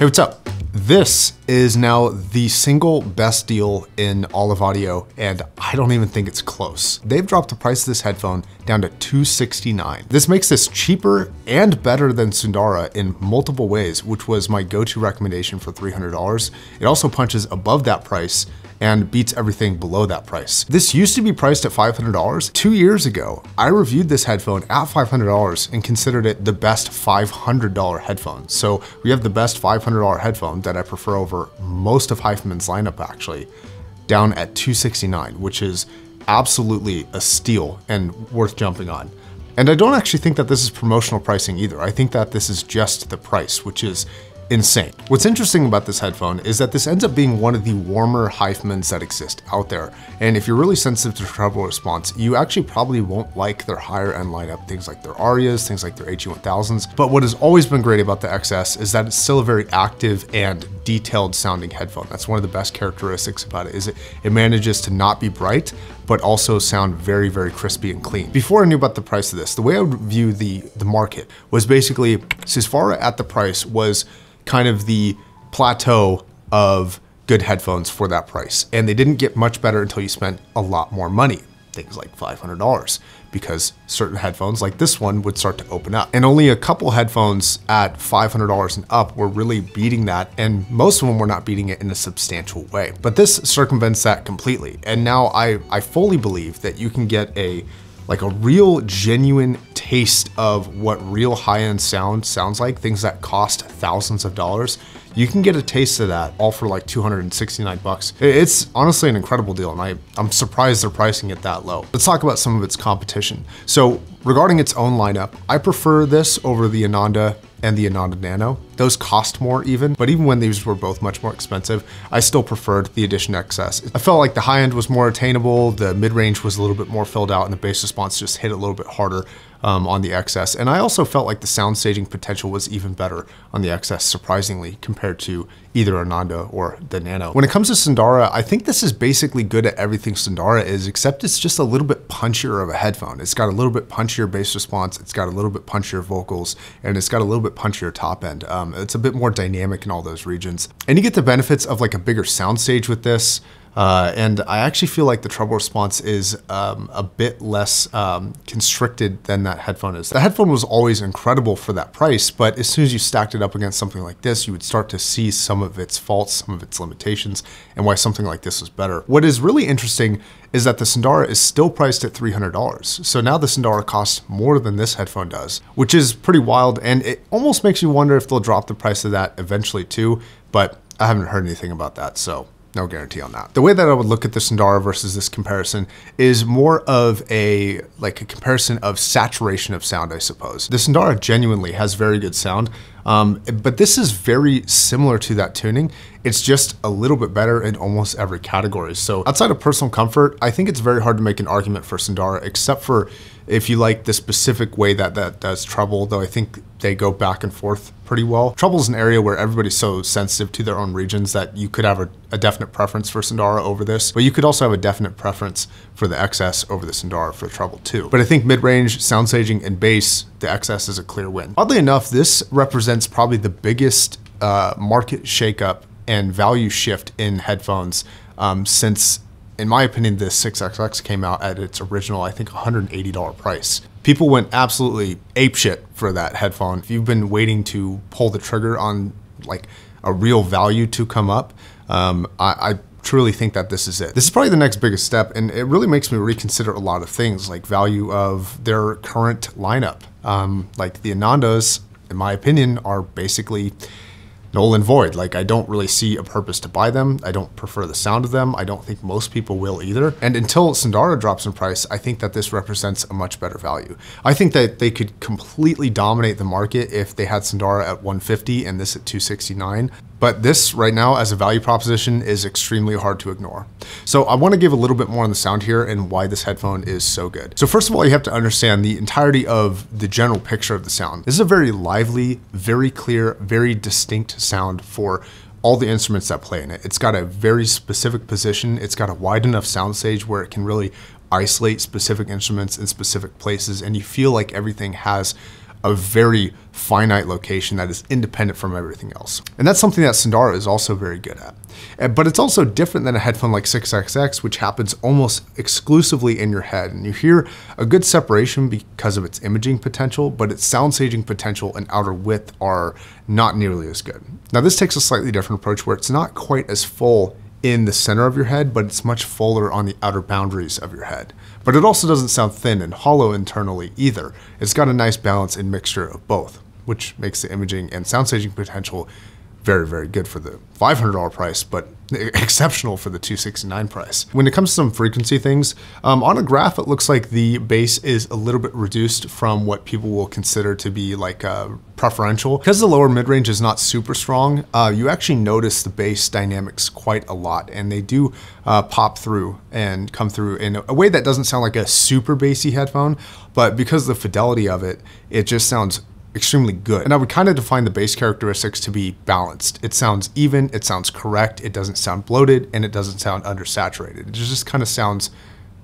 Hey, what's up? This is now the single best deal in all of audio, and I don't even think it's close. They've dropped the price of this headphone down to $269. This makes this cheaper and better than Sundara in multiple ways, which was my go-to recommendation for $300. It also punches above that price and beats everything below that price. This used to be priced at $500. 2 years ago, I reviewed this headphone at $500 and considered it the best $500 headphone. So we have the best $500 headphone that I prefer over most of Hyphenman's lineup actually, down at $269, which is absolutely a steal and worth jumping on. And I don't actually think that this is promotional pricing either. I think that this is just the price, which is insane. What's interesting about this headphone is that this ends up being one of the warmer Hyphenmans that exist out there. And if you're really sensitive to treble response, you actually probably won't like their higher end lineup, things like their Arias, things like their HE1000s. But what has always been great about the XS is that it's still a very active and detailed sounding headphone. That's one of the best characteristics about it, is it manages to not be bright, but also sound very, very crispy and clean. Before I knew about the price of this, the way I would view the market was basically Susvara at the price was kind of the plateau of good headphones for that price. And they didn't get much better until you spent a lot more money, things like $500, because certain headphones like this one would start to open up. And only a couple headphones at $500 and up were really beating that, and most of them were not beating it in a substantial way. But this circumvents that completely. And now I fully believe that you can get a real genuine taste of what real high-end sound sounds like, things that cost thousands of dollars. You can get a taste of that all for like 269 bucks. It's honestly an incredible deal, and I'm surprised they're pricing it that low. Let's talk about some of its competition. So regarding its own lineup, I prefer this over the Ananda and the Ananda Nano. Those cost more even, but even when these were both much more expensive, I still preferred the Edition XS. I felt like the high end was more attainable, the mid-range was a little bit more filled out, and the bass response just hit a little bit harder on the XS. And I also felt like the sound staging potential was even better on the XS, surprisingly, compared to either Ananda or the Nano. When it comes to Sundara, I think this is basically good at everything Sundara is, except it's just a little bit punchier of a headphone. It's got a little bit punchier bass response, it's got a little bit punchier vocals, and it's got a little bit punchier top end. It's a bit more dynamic in all those regions. And you get the benefits of like a bigger soundstage with this. And I actually feel like the treble response is a bit less constricted than that headphone is. The headphone was always incredible for that price, but as soon as you stacked it up against something like this, you would start to see some of its faults, some of its limitations, and why something like this was better. What is really interesting is that the Sundara is still priced at $300. So now the Sundara costs more than this headphone does, which is pretty wild, and it almost makes you wonder if they'll drop the price of that eventually too, but I haven't heard anything about that, so no guarantee on that. The way that I would look at the Sundara versus this comparison is more of a comparison of saturation of sound, I suppose. The Sundara genuinely has very good sound, but this is very similar to that tuning. It's just a little bit better in almost every category. So outside of personal comfort, I think it's very hard to make an argument for Sundara, except for if you like the specific way that does treble, though I think they go back and forth pretty well. Treble is an area where everybody's so sensitive to their own regions that you could have a definite preference for Sundara over this, but you could also have a definite preference for the XS over the Sundara for treble too. But I think mid-range, sound staging, and bass, the XS is a clear win. Oddly enough, this represents probably the biggest market shakeup and value shift in headphones since, in my opinion, the 6XX came out at its original, I think, $180 price. People went absolutely apeshit for that headphone. If you've been waiting to pull the trigger on like a real value to come up, I truly think that this is it. This is probably the next biggest step, and it really makes me reconsider a lot of things, like value of their current lineup. Like the Anandas, in my opinion, are basically null and void. Like, I don't really see a purpose to buy them. I don't prefer the sound of them. I don't think most people will either. And until Sundara drops in price, I think that this represents a much better value. I think that they could completely dominate the market if they had Sundara at $150 and this at $269. But this right now as a value proposition is extremely hard to ignore. So I want to give a little bit more on the sound here and why this headphone is so good. So first of all, you have to understand the entirety of the general picture of the sound. This is a very lively, very clear, very distinct sound for all the instruments that play in it. It's got a very specific position. It's got a wide enough soundstage where it can really isolate specific instruments in specific places, and you feel like everything has a very finite location that is independent from everything else. And that's something that Sundara is also very good at. But it's also different than a headphone like 6XX, which happens almost exclusively in your head. And you hear a good separation because of its imaging potential, but its sound staging potential and outer width are not nearly as good. Now this takes a slightly different approach where it's not quite as full in the center of your head, but it's much fuller on the outer boundaries of your head. But it also doesn't sound thin and hollow internally either. It's got a nice balance and mixture of both, which makes the imaging and sound staging potential very, very good for the $500 price, but exceptional for the $269 price. When it comes to some frequency things, on a graph, it looks like the bass is a little bit reduced from what people will consider to be like preferential. Because the lower mid-range is not super strong, you actually notice the bass dynamics quite a lot, and they do pop through and come through in a way that doesn't sound like a super bassy headphone, but because of the fidelity of it, it just sounds extremely good. And I would kind of define the bass characteristics to be balanced. It sounds even, it sounds correct, it doesn't sound bloated, and it doesn't sound undersaturated. It just kind of sounds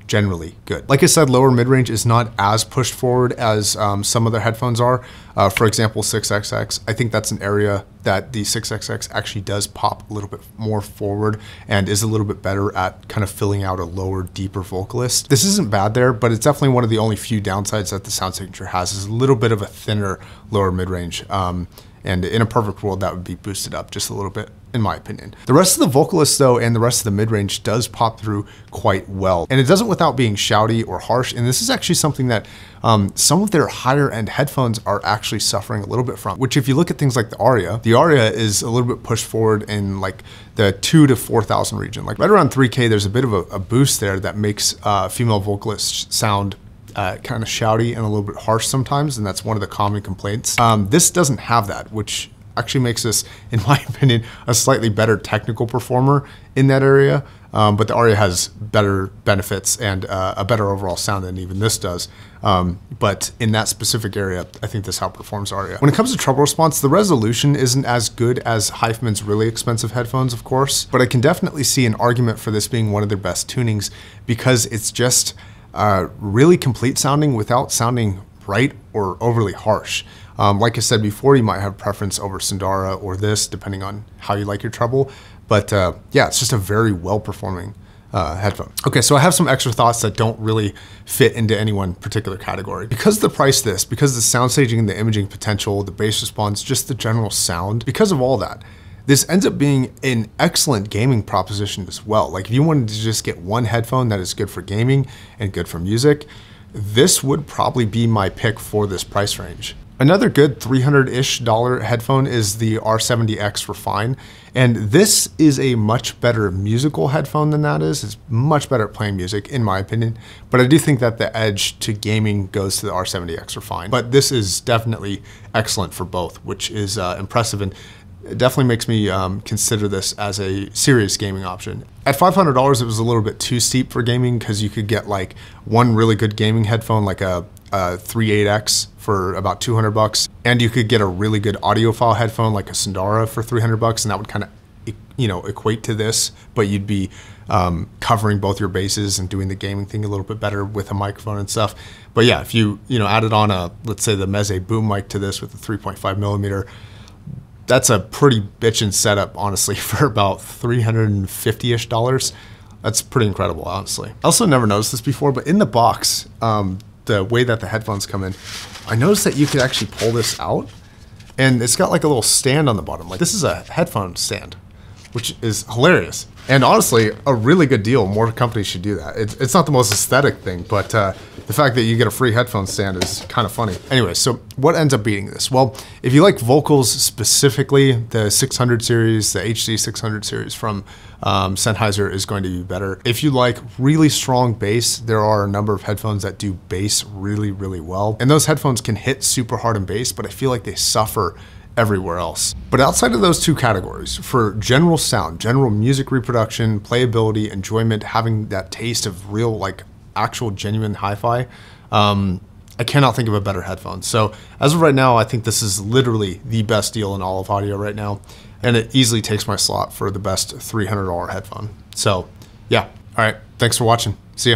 generally good. Like I said, lower mid-range is not as pushed forward as some other headphones are. For example, 6XX, I think that's an area that the 6XX actually does pop a little bit more forward and is a little bit better at kind of filling out a lower, deeper vocalist. This isn't bad there, but it's definitely one of the only few downsides that the sound signature has is a little bit of a thinner lower mid-range. And in a perfect world, that would be boosted up just a little bit, in my opinion. The rest of the vocalists though, and the rest of the mid-range does pop through quite well. And it doesn't without being shouty or harsh. And this is actually something that some of their higher end headphones are actually suffering a little bit from, which if you look at things like the Aria is a little bit pushed forward in like the 2,000 to 4,000 region. Like right around 3K, there's a bit of a boost there that makes female vocalists sound kind of shouty and a little bit harsh sometimes, and that's one of the common complaints. This doesn't have that, which actually makes this, in my opinion, a slightly better technical performer in that area. But the Aria has better benefits and a better overall sound than even this does. But in that specific area, I think this outperforms Aria. When it comes to treble response, the resolution isn't as good as Hyfman's really expensive headphones, of course, but I can definitely see an argument for this being one of their best tunings because it's just really complete sounding without sounding bright or overly harsh. Like I said before, you might have preference over Sundara or this, depending on how you like your treble. But yeah, it's just a very well-performing headphone. Okay, so I have some extra thoughts that don't really fit into any one particular category. Because of the price because the sound staging and the imaging potential, the bass response, just the general sound, because of all that, this ends up being an excellent gaming proposition as well. Like if you wanted to just get one headphone that is good for gaming and good for music, this would probably be my pick for this price range. Another good $300-ish headphone is the R70X Refine. And this is a much better musical headphone than that is. It's much better at playing music, in my opinion. But I do think that the edge to gaming goes to the R70X Refine. But this is definitely excellent for both, which is impressive. And it definitely makes me consider this as a serious gaming option. At $500, it was a little bit too steep for gaming because you could get like one really good gaming headphone, like a 3.8X for about 200 bucks. And you could get a really good audiophile headphone like a Sundara for 300 bucks. And that would kind of, you know, equate to this, but you'd be covering both your bases and doing the gaming thing a little bit better with a microphone and stuff. But yeah, if you added on a, let's say the Meze boom mic to this with a 3.5 millimeter, that's a pretty bitchin' setup, honestly, for about $350-ish. That's pretty incredible, honestly. I also never noticed this before, but in the box, the way that the headphones come in, I noticed that you could actually pull this out, and it's got like a little stand on the bottom. Like this is a headphone stand, which is hilarious. And honestly, a really good deal. More companies should do that. It's not the most aesthetic thing, but the fact that you get a free headphone stand is kind of funny. Anyway, so what ends up beating this? Well, if you like vocals specifically, the 600 series, the HD 600 series from Sennheiser is going to be better. If you like really strong bass, there are a number of headphones that do bass really, really well. And those headphones can hit super hard in bass, but I feel like they suffer everywhere else. But outside of those two categories, for general sound, general music reproduction, playability, enjoyment, having that taste of real, like actual genuine hi-fi, I cannot think of a better headphone. So as of right now, I think this is literally the best deal in all of audio right now. And it easily takes my slot for the best $300 headphone. So yeah, all right, thanks for watching. See ya.